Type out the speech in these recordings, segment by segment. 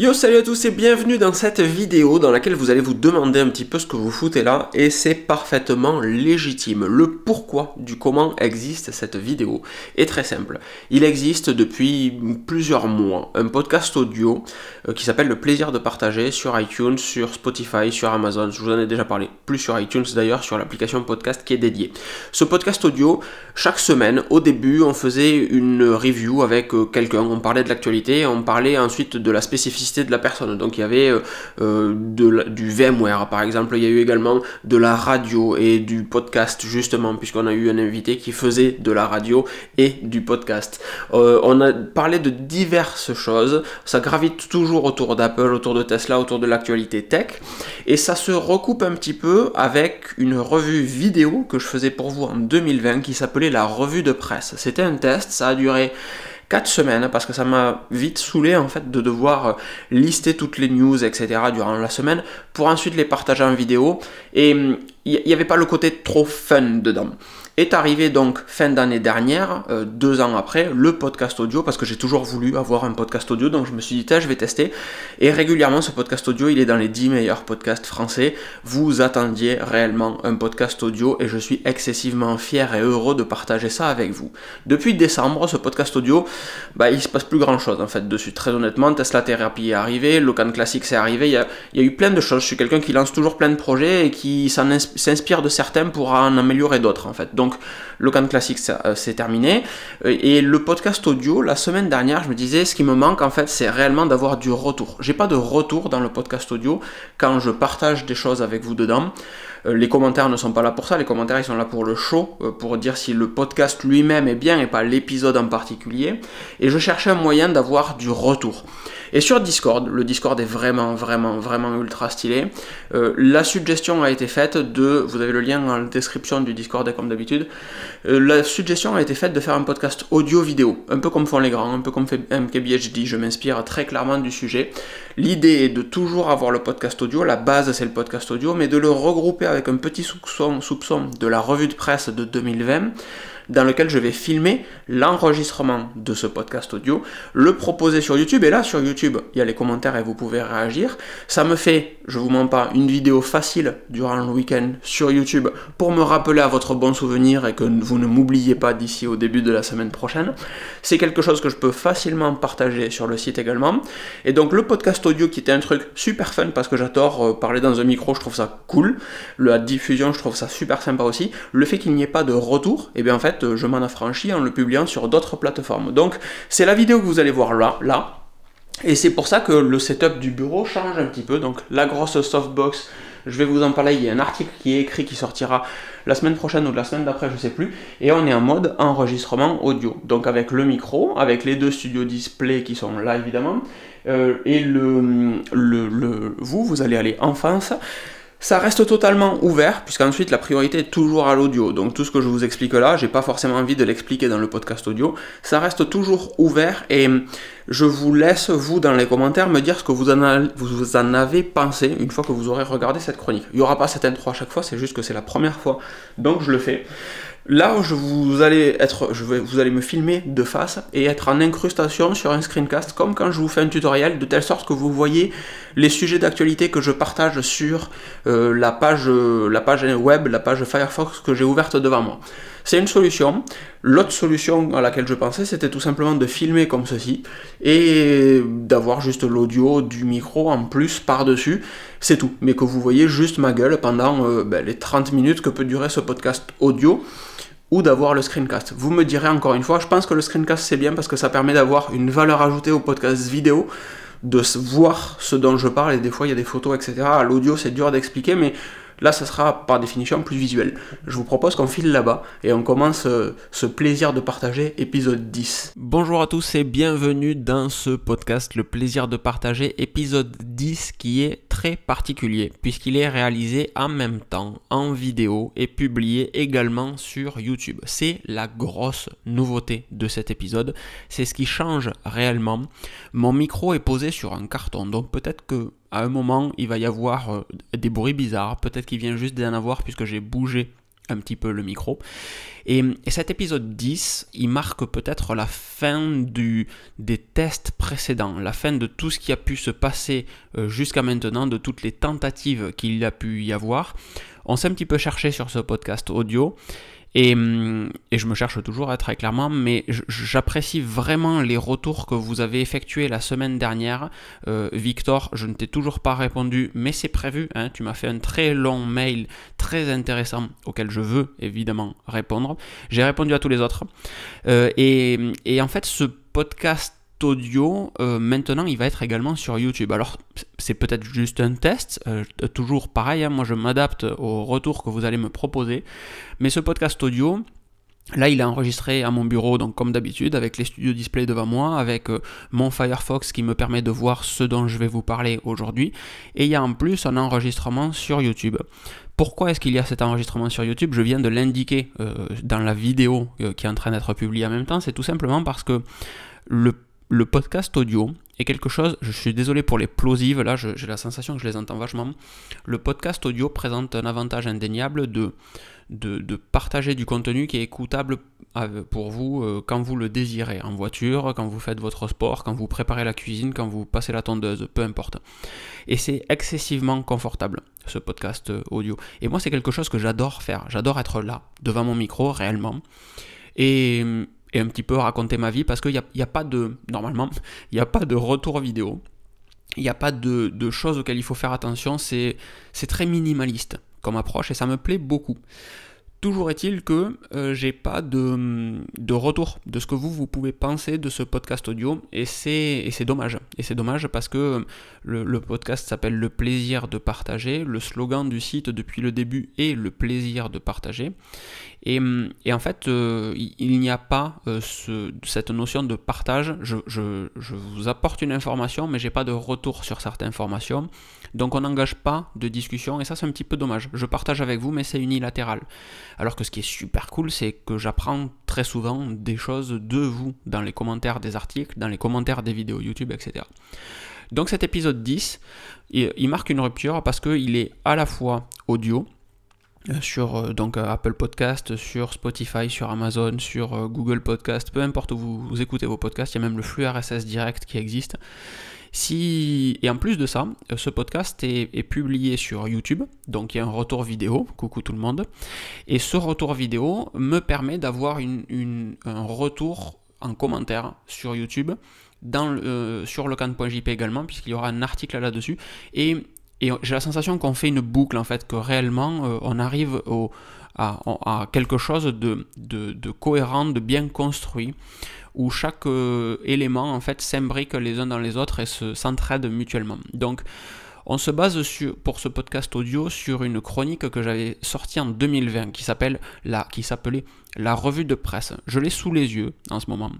Yo, salut à tous et bienvenue dans cette vidéo dans laquelle vous allez vous demander un petit peu ce que vous foutez là, et c'est parfaitement légitime. Le pourquoi du comment existe cette vidéo est très simple. Il existe depuis plusieurs mois un podcast audio qui s'appelle Le Plaisir de Partager sur iTunes, sur Spotify, sur Amazon. Je vous en ai déjà parlé, plus sur iTunes d'ailleurs, sur l'application podcast qui est dédiée. Ce podcast audio, chaque semaine, au début, on faisait une review avec quelqu'un, on parlait de l'actualité, on parlait ensuite de la spécificité de la personne. Donc il y avait du VMware par exemple, il y a eu également de la radio et du podcast justement, puisqu'on a eu un invité qui faisait de la radio et du podcast. On a parlé de diverses choses, ça gravite toujours autour d'Apple, autour de Tesla, autour de l'actualité tech, et ça se recoupe un petit peu avec une revue vidéo que je faisais pour vous en 2020 qui s'appelait la revue de presse. C'était un test, ça a duré 4 semaines parce que ça m'a vite saoulé en fait de devoir lister toutes les news etc. durant la semaine pour ensuite les partager en vidéo, et il n'y avait pas le côté trop fun dedans. Est arrivé donc fin d'année dernière, 2 ans après, le podcast audio, parce que j'ai toujours voulu avoir un podcast audio, donc je me suis dit, je vais tester, et régulièrement ce podcast audio, il est dans les 10 meilleurs podcasts français. Vous attendiez réellement un podcast audio, et je suis excessivement fier et heureux de partager ça avec vous. Depuis décembre, ce podcast audio, il se passe plus grand chose en fait dessus, très honnêtement. Tesla Therapy est arrivé, Locan Classics est arrivé, il y a eu plein de choses. Je suis quelqu'un qui lance toujours plein de projets et qui s'inspire de certains pour en améliorer d'autres en fait. Donc Locan Classics c'est terminé, et le podcast audio, la semaine dernière je me disais, ce qui me manque en fait c'est réellement d'avoir du retour. J'ai pas de retour dans le podcast audio quand je partage des choses avec vous dedans. Les commentaires ne sont pas là pour ça, les commentaires ils sont là pour le show, pour dire si le podcast lui-même est bien et pas l'épisode en particulier, et je cherchais un moyen d'avoir du retour. Et sur Discord, le Discord est vraiment ultra stylé. La suggestion a été faite vous avez le lien dans la description du Discord comme d'habitude, la suggestion a été faite de faire un podcast audio-vidéo, un peu comme font les grands, un peu comme fait MKBHD, je m'inspire très clairement du sujet. L'idée est de toujours avoir le podcast audio, la base c'est le podcast audio, mais de le regrouper avec un petit soupçon de la revue de presse de 2020, dans lequel je vais filmer l'enregistrement de ce podcast audio, le proposer sur YouTube, et là sur YouTube il y a les commentaires et vous pouvez réagir. Ça me fait, je vous mens pas, une vidéo facile durant le week-end sur YouTube pour me rappeler à votre bon souvenir et que vous ne m'oubliez pas d'ici au début de la semaine prochaine. C'est quelque chose que je peux facilement partager sur le site également. Et donc le podcast audio qui était un truc super fun parce que j'adore parler dans un micro, je trouve ça cool, la diffusion je trouve ça super sympa aussi, le fait qu'il n'y ait pas de retour, et bien en fait je m'en affranchis en le publiant sur d'autres plateformes. Donc c'est la vidéo que vous allez voir là, et c'est pour ça que le setup du bureau change un petit peu. Donc la grosse softbox, je vais vous en parler, il y a un article qui est écrit qui sortira la semaine prochaine ou la semaine d'après, je sais plus, et on est en mode enregistrement audio, donc avec le micro, avec les 2 studios display qui sont là évidemment, et vous allez aller en face. Ça reste totalement ouvert, puisqu'ensuite la priorité est toujours à l'audio. Donc tout ce que je vous explique là, j'ai pas forcément envie de l'expliquer dans le podcast audio. Ça reste toujours ouvert, et je vous laisse, vous, dans les commentaires, me dire ce que vous en avez pensé une fois que vous aurez regardé cette chronique. Il n'y aura pas cette intro à chaque fois, c'est juste que c'est la première fois, donc je le fais. Là, vous allez me filmer de face et être en incrustation sur un screencast, comme quand je vous fais un tutoriel, de telle sorte que vous voyez les sujets d'actualité que je partage sur la page web, la page Firefox que j'ai ouverte devant moi. C'est une solution. L'autre solution à laquelle je pensais, c'était tout simplement de filmer comme ceci et d'avoir juste l'audio du micro en plus par-dessus, c'est tout. Mais que vous voyez juste ma gueule pendant les 30 minutes que peut durer ce podcast audio, ou d'avoir le screencast. Vous me direz encore une fois, je pense que le screencast c'est bien parce que ça permet d'avoir une valeur ajoutée au podcast vidéo, de voir ce dont je parle, et des fois il y a des photos etc. À l'audio c'est dur d'expliquer, mais là ça sera par définition plus visuel. Je vous propose qu'on file là-bas et on commence ce plaisir de partager, épisode 10. Bonjour à tous et bienvenue dans ce podcast Le Plaisir de Partager, épisode 10, qui est très particulier puisqu'il est réalisé en même temps en vidéo et publié également sur YouTube. C'est la grosse nouveauté de cet épisode, c'est ce qui change réellement. Mon micro est posé sur un carton, donc peut-être que à un moment il va y avoir des bruits bizarres, peut-être qu'il vient juste d'en avoir puisque j'ai bougé un petit peu le micro. Et cet épisode 10, il marque peut-être la fin des tests précédents, la fin de tout ce qui a pu se passer jusqu'à maintenant, de toutes les tentatives qu'il a pu y avoir. On s'est un petit peu cherché sur ce podcast audio. Et je me cherche toujours, très clairement, mais j'apprécie vraiment les retours que vous avez effectués la semaine dernière. Victor, je ne t'ai toujours pas répondu, mais c'est prévu, hein, tu m'as fait un très long mail, très intéressant, auquel je veux évidemment répondre. J'ai répondu à tous les autres. Et en fait, ce podcast audio, maintenant il va être également sur YouTube. Alors c'est peut-être juste un test, toujours pareil, hein, moi je m'adapte aux retours que vous allez me proposer, mais ce podcast audio, là il est enregistré à mon bureau, donc comme d'habitude, avec les studios display devant moi, avec mon Firefox qui me permet de voir ce dont je vais vous parler aujourd'hui, et il y a en plus un enregistrement sur YouTube. Pourquoi est-ce qu'il y a cet enregistrement sur YouTube? Je viens de l'indiquer dans la vidéo qui est en train d'être publiée en même temps. C'est tout simplement parce que le podcast audio est quelque chose, je suis désolé pour les plosives, là j'ai la sensation que je les entends vachement. Le podcast audio présente un avantage indéniable de partager du contenu qui est écoutable pour vous quand vous le désirez, en voiture, quand vous faites votre sport, quand vous préparez la cuisine, quand vous passez la tondeuse, peu importe. Et c'est excessivement confortable, ce podcast audio. Et moi c'est quelque chose que j'adore faire, j'adore être là, devant mon micro, réellement. Et un petit peu raconter ma vie, parce qu'il n'y a pas de, normalement, il n'y a pas de retour vidéo, il n'y a pas de choses auxquelles il faut faire attention, c'est très minimaliste comme approche et ça me plaît beaucoup. Toujours est-il que j'ai pas de retour de ce que vous pouvez penser de ce podcast audio et c'est dommage. Et c'est dommage parce que le podcast s'appelle Le plaisir de partager. Le slogan du site depuis le début est Le plaisir de partager. Et en fait, il n'y a pas cette notion de partage. Je vous apporte une information, mais j'ai pas de retour sur cette information. Donc on n'engage pas de discussion et ça c'est un petit peu dommage. Je partage avec vous, mais c'est unilatéral. Alors que ce qui est super cool, c'est que j'apprends très souvent des choses de vous dans les commentaires des articles, dans les commentaires des vidéos YouTube, etc. Donc cet épisode 10, il marque une rupture parce qu'il est à la fois audio, sur donc Apple Podcast, sur Spotify, sur Amazon, sur Google Podcast, peu importe où vous écoutez vos podcasts, il y a même le flux RSS direct qui existe. Et en plus de ça, ce podcast est publié sur YouTube, donc il y a un retour vidéo, coucou tout le monde, et ce retour vidéo me permet d'avoir un retour en commentaire sur YouTube, sur lecan.jp également, puisqu'il y aura un article là-dessus, et j'ai la sensation qu'on fait une boucle, en fait, que réellement on arrive à quelque chose de cohérent, de bien construit, où chaque élément en fait s'imbrique les uns dans les autres et s'entraide mutuellement. Donc on se base pour ce podcast audio sur une chronique que j'avais sortie en 2020 qui s'appelait la revue de presse. Je l'ai sous les yeux en ce moment.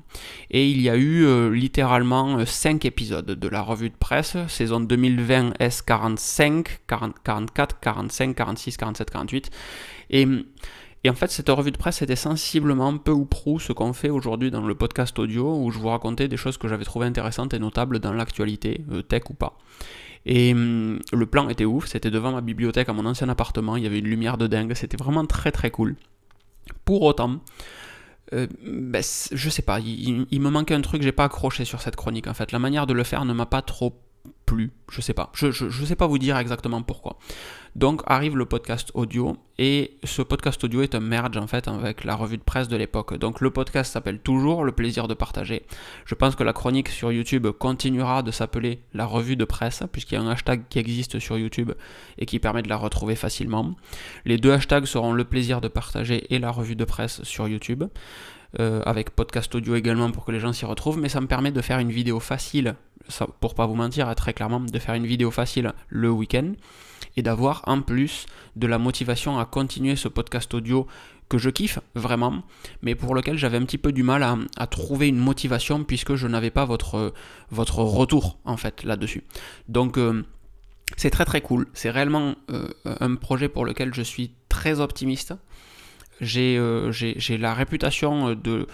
Et il y a eu littéralement 5 épisodes de la revue de presse, saison 2020 S45, 44, 45, 46, 47, 48. Et en fait, cette revue de presse était sensiblement peu ou prou ce qu'on fait aujourd'hui dans le podcast audio, où je vous racontais des choses que j'avais trouvées intéressantes et notables dans l'actualité, tech ou pas. Et le plan était ouf, c'était devant ma bibliothèque à mon ancien appartement, il y avait une lumière de dingue, c'était vraiment très très cool. Pour autant, je sais pas, il me manquait un truc, j'ai pas accroché sur cette chronique en fait. La manière de le faire ne m'a pas trop plu, je sais pas. Je sais pas vous dire exactement pourquoi. Donc arrive le podcast audio, et ce podcast audio est un merge en fait avec la revue de presse de l'époque. Donc le podcast s'appelle toujours Le plaisir de partager. Je pense que la chronique sur YouTube continuera de s'appeler la revue de presse, puisqu'il y a un hashtag qui existe sur YouTube et qui permet de la retrouver facilement. Les deux hashtags seront Le plaisir de partager et la revue de presse sur YouTube. Avec podcast audio également pour que les gens s'y retrouvent, mais ça me permet de faire une vidéo facile, pour pas vous mentir, très clairement, de faire une vidéo facile le week-end, et d'avoir en plus de la motivation à continuer ce podcast audio que je kiffe vraiment, mais pour lequel j'avais un petit peu du mal à trouver une motivation, puisque je n'avais pas votre retour en fait là-dessus. Donc c'est très très cool, c'est réellement un projet pour lequel je suis très optimiste. J'ai la réputation de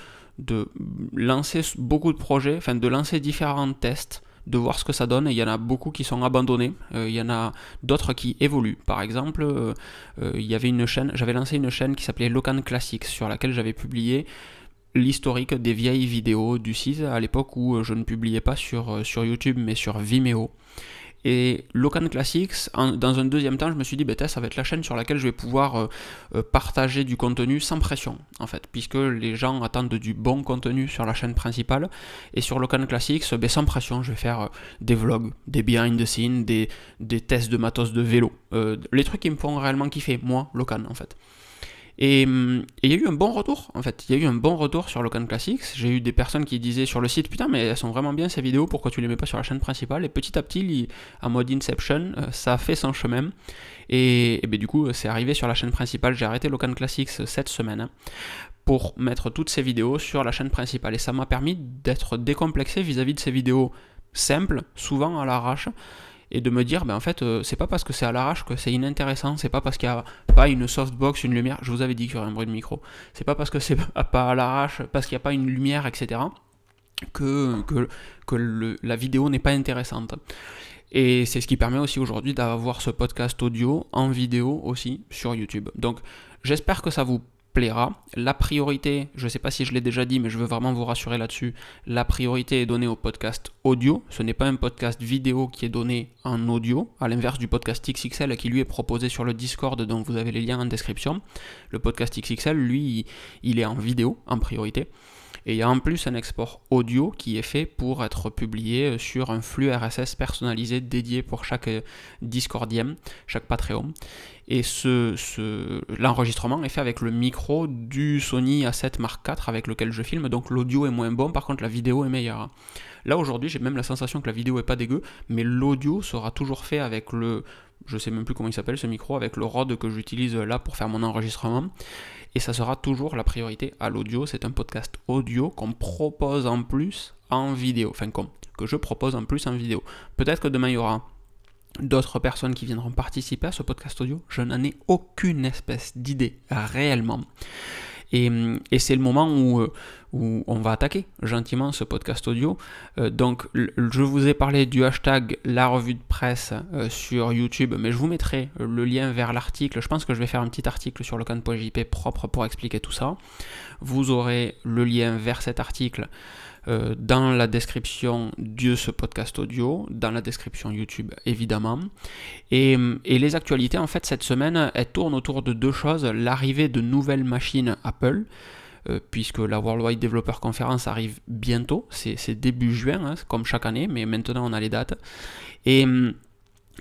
lancer beaucoup de projets, enfin de lancer différents tests, de voir ce que ça donne. Et il y en a beaucoup qui sont abandonnés, il y en a d'autres qui évoluent. Par exemple, il y avait j'avais lancé une chaîne qui s'appelait Locan Classics, sur laquelle j'avais publié l'historique des vieilles vidéos du site à l'époque où je ne publiais pas sur YouTube mais sur Vimeo. Et Locan Classics, dans un deuxième temps, je me suis dit, ça va être la chaîne sur laquelle je vais pouvoir partager du contenu sans pression, en fait, puisque les gens attendent du bon contenu sur la chaîne principale. Et sur Locan Classics, sans pression, je vais faire des vlogs, des behind the scenes, des tests de matos de vélo, les trucs qui me font réellement kiffer, moi, Locan, en fait. Et il y a eu un bon retour, en fait. Il y a eu un bon retour sur Locan Classics. J'ai eu des personnes qui disaient sur le site, putain, mais elles sont vraiment bien ces vidéos, pourquoi tu les mets pas sur la chaîne principale? Et petit à petit, en mode Inception, ça a fait son chemin. Et du coup, c'est arrivé sur la chaîne principale. J'ai arrêté Locan Classics cette semaine pour mettre toutes ces vidéos sur la chaîne principale. Et ça m'a permis d'être décomplexé vis-à-vis de ces vidéos simples, souvent à l'arrache. Et de me dire, en fait, c'est pas parce que c'est à l'arrache que c'est inintéressant, c'est pas parce qu'il n'y a pas une softbox, une lumière, je vous avais dit qu'il y aurait un bruit de micro, c'est pas parce que c'est pas à l'arrache, parce qu'il n'y a pas une lumière, etc., que la vidéo n'est pas intéressante. Et c'est ce qui permet aussi aujourd'hui d'avoir ce podcast audio en vidéo aussi sur YouTube. Donc j'espère que ça vous plaira. La priorité, je ne sais pas si je l'ai déjà dit, mais je veux vraiment vous rassurer là-dessus, la priorité est donnée au podcast audio. Ce n'est pas un podcast vidéo qui est donné en audio, à l'inverse du podcast XXL qui lui est proposé sur le Discord, dont vous avez les liens en description. Le podcast XXL, lui, il est en vidéo en priorité. Et il y a en plus un export audio qui est fait pour être publié sur un flux RSS personnalisé dédié pour chaque Discordien, chaque Patreon. Et l'enregistrement est fait avec le micro du Sony A7 Mark IV avec lequel je filme, donc l'audio est moins bon, par contre la vidéo est meilleure. Là aujourd'hui j'ai même la sensation que la vidéo est pas dégueu, mais l'audio sera toujours fait avec je sais même plus comment il s'appelle ce micro, avec le Rode que j'utilise là pour faire mon enregistrement. Et ça sera toujours la priorité à l'audio. C'est un podcast audio qu'on propose en plus en vidéo. Enfin, que je propose en plus en vidéo. Peut-être que demain, il y aura d'autres personnes qui viendront participer à ce podcast audio. Je n'en ai aucune espèce d'idée réellement. Et c'est le moment où on va attaquer gentiment ce podcast audio. Donc je vous ai parlé du hashtag la revue de presse sur YouTube, mais je vous mettrai le lien vers l'article. Je pense que je vais faire un petit article sur locan.jp propre pour expliquer tout ça. Vous aurez le lien vers cet article dans la description de ce podcast audio, dans la description YouTube évidemment. Et les actualités en fait cette semaine, elles tournent autour de deux choses. L'arrivée de nouvelles machines Apple, puisque la Worldwide Developer Conference arrive bientôt, c'est début juin, comme chaque année, mais maintenant on a les dates. Et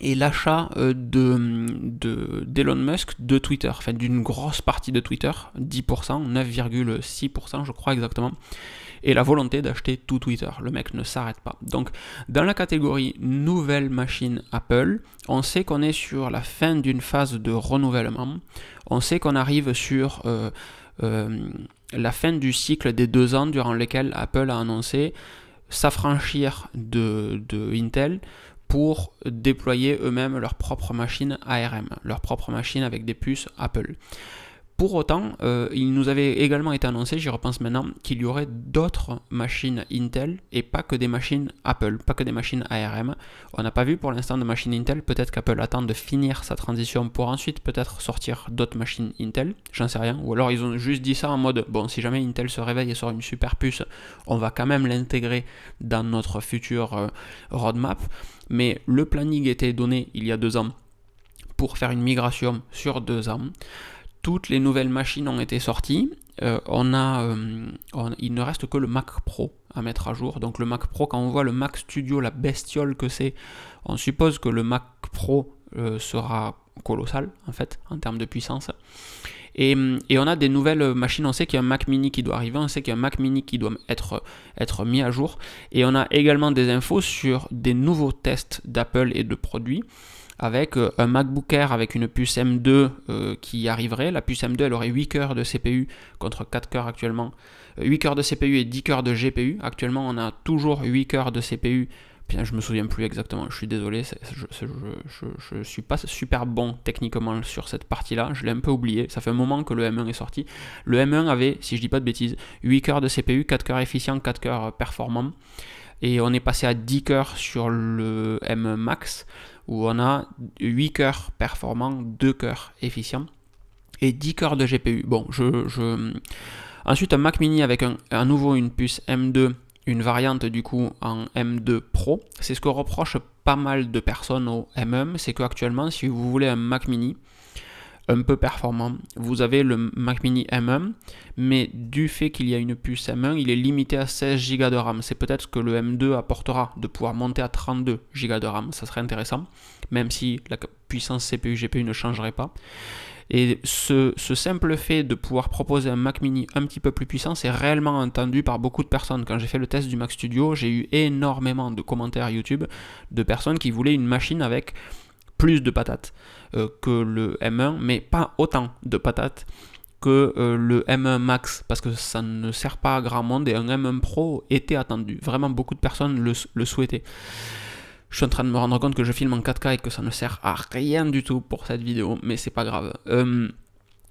l'achat d'Elon Musk de Twitter, enfin d'une grosse partie de Twitter, 10%, 9,6% je crois exactement, et la volonté d'acheter tout Twitter. Le mec ne s'arrête pas. Donc dans la catégorie nouvelle machine Apple, on sait qu'on est sur la fin d'une phase de renouvellement, on sait qu'on arrive sur la fin du cycle des 2 ans durant lesquels Apple a annoncé s'affranchir de Intel pour déployer eux-mêmes leur propre machine ARM, leur propre machine avec des puces Apple. Pour autant, il nous avait également été annoncé, j'y repense maintenant, qu'il y aurait d'autres machines Intel et pas que des machines Apple, pas que des machines ARM. On n'a pas vu pour l'instant de machines Intel, peut-être qu'Apple attend de finir sa transition pour ensuite peut-être sortir d'autres machines Intel, j'en sais rien. Ou alors ils ont juste dit ça en mode, bon, si jamais Intel se réveille et sort une super puce, on va quand même l'intégrer dans notre futur roadmap. Mais le planning était donné il y a 2 ans pour faire une migration sur 2 ans. Toutes les nouvelles machines ont été sorties. Il ne reste que le Mac Pro à mettre à jour. Donc le Mac Pro, quand on voit le Mac Studio, la bestiole que c'est, on suppose que le Mac Pro sera colossal en fait en termes de puissance. Et on a des nouvelles machines, on sait qu'il y a un Mac Mini qui doit arriver, on sait qu'il y a un Mac Mini qui doit être mis à jour. Et on a également des infos sur des nouveaux tests d'Apple et de produits, avec un MacBook Air avec une puce M2 qui arriverait. La puce M2, elle aurait 8 cœurs de CPU contre 4 cœurs actuellement. 8 cœurs de CPU et 10 cœurs de GPU. Actuellement, on a toujours 8 cœurs de CPU. Bien, je me souviens plus exactement, je suis désolé, je suis pas super bon techniquement sur cette partie-là, je l'ai un peu oublié, ça fait un moment que le M1 est sorti. Le M1 avait, si je dis pas de bêtises, 8 cœurs de CPU, 4 cœurs efficients, 4 cœurs performants. Et on est passé à 10 cœurs sur le M1 Max, où on a 8 cœurs performants, 2 cœurs efficients et 10 cœurs de GPU. Bon, Ensuite, un Mac mini avec à nouveau une puce M2, une variante du coup en M2 Pro. C'est ce que reproche pas mal de personnes au M1, c'est qu'actuellement, si vous voulez un Mac mini un peu performant, vous avez le Mac mini M1, mais du fait qu'il y a une puce M1, il est limité à 16 Go de RAM. C'est peut-être ce que le M2 apportera, de pouvoir monter à 32 Go de RAM, ça serait intéressant, même si la puissance CPU-GPU ne changerait pas. Et ce simple fait de pouvoir proposer un Mac mini un petit peu plus puissant, c'est réellement entendu par beaucoup de personnes. Quand j'ai fait le test du Mac Studio, j'ai eu énormément de commentaires YouTube de personnes qui voulaient une machine avec plus de patates que le M1, mais pas autant de patates que le M1 Max, parce que ça ne sert pas à grand monde, et un M1 Pro était attendu. Vraiment, beaucoup de personnes le souhaitaient. Je suis en train de me rendre compte que je filme en 4K et que ça ne sert à rien du tout pour cette vidéo, mais c'est pas grave.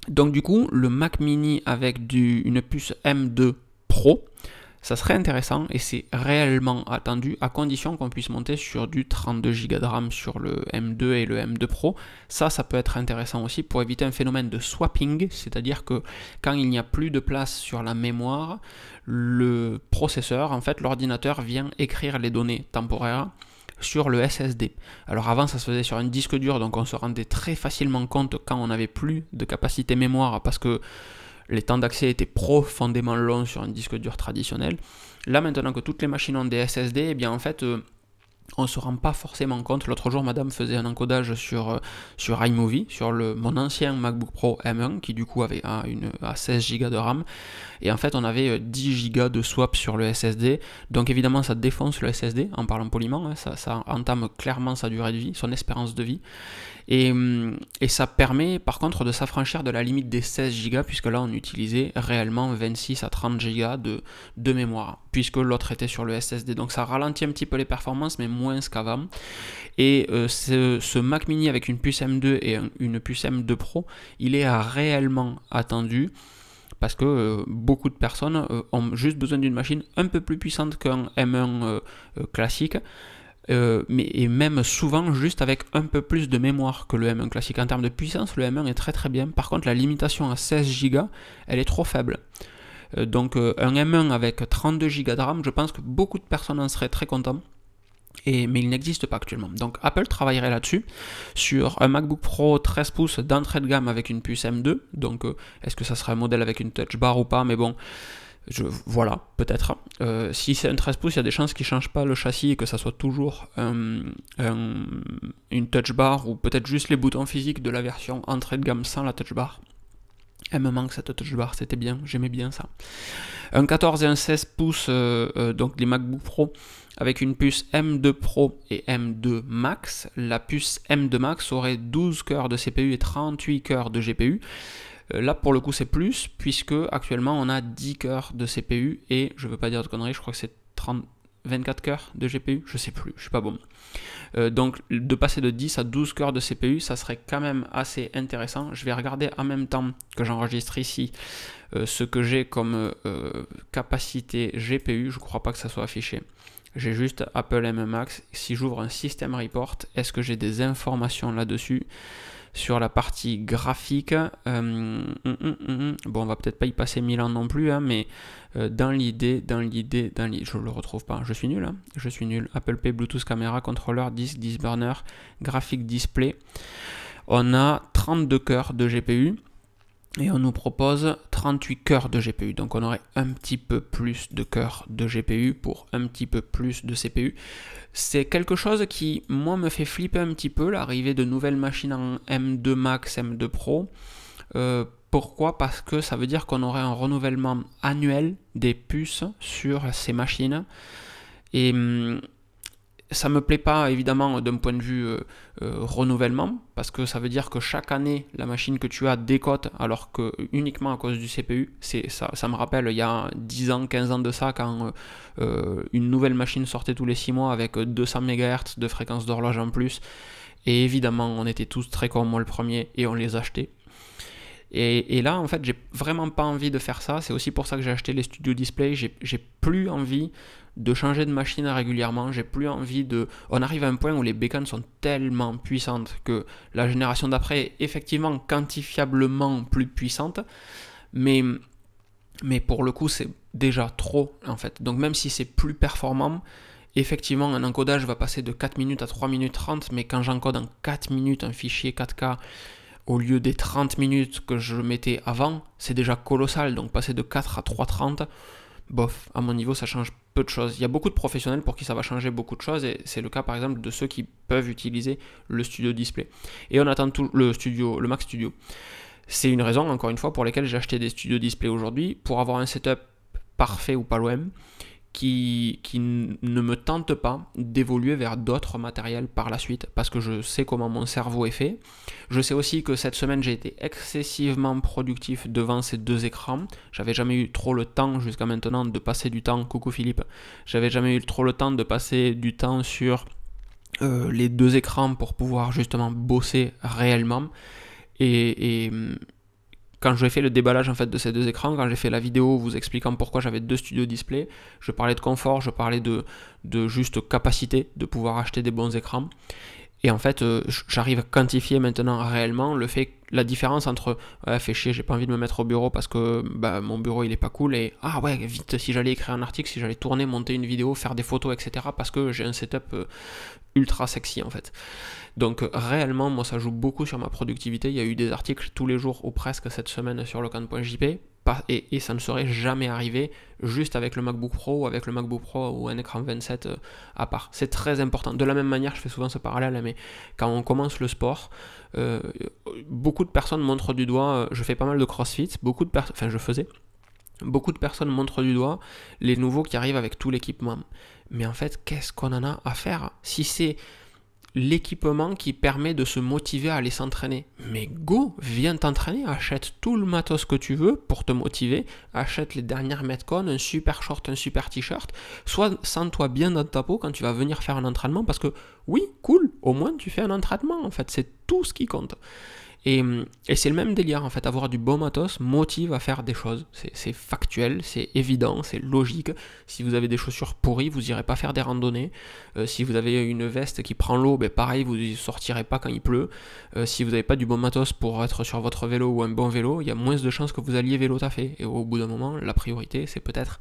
Donc du coup, le Mac mini avec une puce M2 Pro, ça serait intéressant et c'est réellement attendu, à condition qu'on puisse monter sur du 32 Go de RAM sur le M2 et le M2 Pro. Ça peut être intéressant aussi pour éviter un phénomène de swapping, c'est-à-dire que quand il n'y a plus de place sur la mémoire, le processeur, en fait l'ordinateur vient écrire les données temporaires sur le SSD. Alors avant ça se faisait sur un disque dur, donc on se rendait très facilement compte quand on n'avait plus de capacité mémoire parce que les temps d'accès étaient profondément longs sur un disque dur traditionnel. Là maintenant que toutes les machines ont des SSD, eh bien en fait on ne se rend pas forcément compte. L'autre jour, madame faisait un encodage sur iMovie, sur mon ancien MacBook Pro M1, qui du coup avait à 16 Go de RAM. Et en fait, on avait 10 Go de swap sur le SSD. Donc évidemment, ça défonce le SSD, en parlant poliment. Hein, ça entame clairement sa durée de vie, son espérance de vie. Et ça permet par contre de s'affranchir de la limite des 16 Go, puisque là on utilisait réellement 26 à 30 Go de mémoire, puisque l'autre était sur le SSD. Donc ça ralentit un petit peu les performances, mais moins qu'avant. Et ce Mac mini avec une puce M2 et une puce M2 Pro, il est réellement attendu, parce que beaucoup de personnes ont juste besoin d'une machine un peu plus puissante qu'un M1 classique. Et même souvent juste avec un peu plus de mémoire que le M1 classique. En termes de puissance, le M1 est très très bien. Par contre, la limitation à 16 Go, elle est trop faible. Donc un M1 avec 32 Go de RAM, je pense que beaucoup de personnes en seraient très contents. Mais il n'existe pas actuellement. Donc Apple travaillerait là-dessus, sur un MacBook Pro 13 pouces d'entrée de gamme avec une puce M2. Donc est-ce que ça sera un modèle avec une touch bar ou pas? Mais bon, voilà, peut-être. Si c'est un 13 pouces, il y a des chances qu'ils ne changent pas le châssis et que ça soit toujours une touch bar, ou peut-être juste les boutons physiques de la version entrée de gamme sans la touch bar. Elle me manque cette touch bar, c'était bien, j'aimais bien ça. Un 14 et un 16 pouces, donc les MacBook Pro avec une puce M2 Pro et M2 Max. La puce M2 Max aurait 12 cœurs de CPU et 38 cœurs de GPU. Là pour le coup c'est plus, puisque actuellement on a 10 cœurs de CPU et je veux pas dire de conneries, je crois que c'est 24 cœurs de GPU, je sais plus, je suis pas bon. Donc de passer de 10 à 12 cœurs de CPU, ça serait quand même assez intéressant. Je vais regarder en même temps que j'enregistre ici ce que j'ai comme capacité GPU, je crois pas que ça soit affiché. J'ai juste Apple M1 Max. Si j'ouvre un System Report, est-ce que j'ai des informations là-dessus? Sur la partie graphique, bon, on va peut-être pas y passer 1000 ans non plus, hein, mais dans l'idée, je le retrouve pas, je suis nul, hein, je suis nul. Apple Pay, Bluetooth, caméra, contrôleur, disque, disc burner, graphique, display. On a 32 cœurs de GPU et on nous propose 38 cœurs de GPU. Donc on aurait un petit peu plus de cœurs de GPU pour un petit peu plus de CPU. C'est quelque chose qui, moi, me fait flipper un petit peu, l'arrivée de nouvelles machines en M2 Max, M2 Pro. Pourquoi? Parce que ça veut dire qu'on aurait un renouvellement annuel des puces sur ces machines. Et ça me plaît pas évidemment d'un point de vue renouvellement, parce que ça veut dire que chaque année la machine que tu as décote, alors que uniquement à cause du CPU. Ça me rappelle il y a 10 ans, 15 ans de ça, quand une nouvelle machine sortait tous les 6 mois avec 200 MHz de fréquence d'horloge en plus, et évidemment on était tous très comme moi le premier et on les achetait. Et là, en fait, j'ai vraiment pas envie de faire ça. C'est aussi pour ça que j'ai acheté les Studio Display. J'ai plus envie de changer de machine régulièrement. J'ai plus envie de... On arrive à un point où les bécanes sont tellement puissantes que la génération d'après est effectivement quantifiablement plus puissante. Mais pour le coup, c'est déjà trop, en fait. Donc même si c'est plus performant, effectivement, un encodage va passer de 4 minutes à 3 minutes 30, mais quand j'encode en 4 minutes un fichier 4K au lieu des 30 minutes que je mettais avant, c'est déjà colossal. Donc passer de 4 à 3,30, bof, à mon niveau, ça change peu de choses. Il y a beaucoup de professionnels pour qui ça va changer beaucoup de choses, et c'est le cas par exemple de ceux qui peuvent utiliser le Studio Display. Et on attend tout le Mac Studio. C'est une raison, encore une fois, pour laquelle j'ai acheté des Studio Display aujourd'hui, pour avoir un setup parfait ou pas loin, qui ne me tente pas d'évoluer vers d'autres matériels par la suite, parce que je sais comment mon cerveau est fait. Je sais aussi que cette semaine, j'ai été excessivement productif devant ces deux écrans. J'avais jamais eu trop le temps jusqu'à maintenant de passer du temps, coucou Philippe, j'avais jamais eu trop le temps de passer du temps sur les deux écrans pour pouvoir justement bosser réellement. Et quand j'ai fait le déballage en fait de ces deux écrans, quand j'ai fait la vidéo vous expliquant pourquoi j'avais deux Studio Display, je parlais de confort, je parlais de juste capacité de pouvoir acheter des bons écrans. Et en fait, j'arrive à quantifier maintenant réellement la différence entre fait chier, j'ai pas envie de me mettre au bureau parce que mon bureau il est pas cool, et ah ouais, vite, si j'allais écrire un article, si j'allais tourner, monter une vidéo, faire des photos, etc. parce que j'ai un setup ultra sexy en fait. Donc réellement, moi ça joue beaucoup sur ma productivité. Il y a eu des articles tous les jours ou presque cette semaine sur locan.jp, et ça ne serait jamais arrivé juste avec le MacBook Pro ou avec le MacBook Pro ou un écran 27 à part. C'est très important. De la même manière, je fais souvent ce parallèle, mais quand on commence le sport, beaucoup de personnes montrent du doigt, je fais pas mal de CrossFit, je faisais, beaucoup de personnes montrent du doigt les nouveaux qui arrivent avec tout l'équipement. Mais en fait, qu'est-ce qu'on en a à faire si c'est l'équipement qui permet de se motiver à aller s'entraîner? Mais go, viens t'entraîner, achète tout le matos que tu veux pour te motiver, achète les dernières Metcon, un super short, un super t-shirt, sens-toi bien dans ta peau quand tu vas venir faire un entraînement, parce que oui, cool, au moins tu fais un entraînement, en fait, c'est tout ce qui compte. Et c'est le même délire en fait, avoir du bon matos motive à faire des choses, c'est factuel, c'est évident, c'est logique. Si vous avez des chaussures pourries, vous n'irez pas faire des randonnées. Si vous avez une veste qui prend l'eau, pareil, vous ne sortirez pas quand il pleut. Si vous n'avez pas du bon matos pour être sur votre vélo ou un bon vélo, il y a moins de chances que vous alliez vélo taffer. Et au bout d'un moment, la priorité, c'est peut-être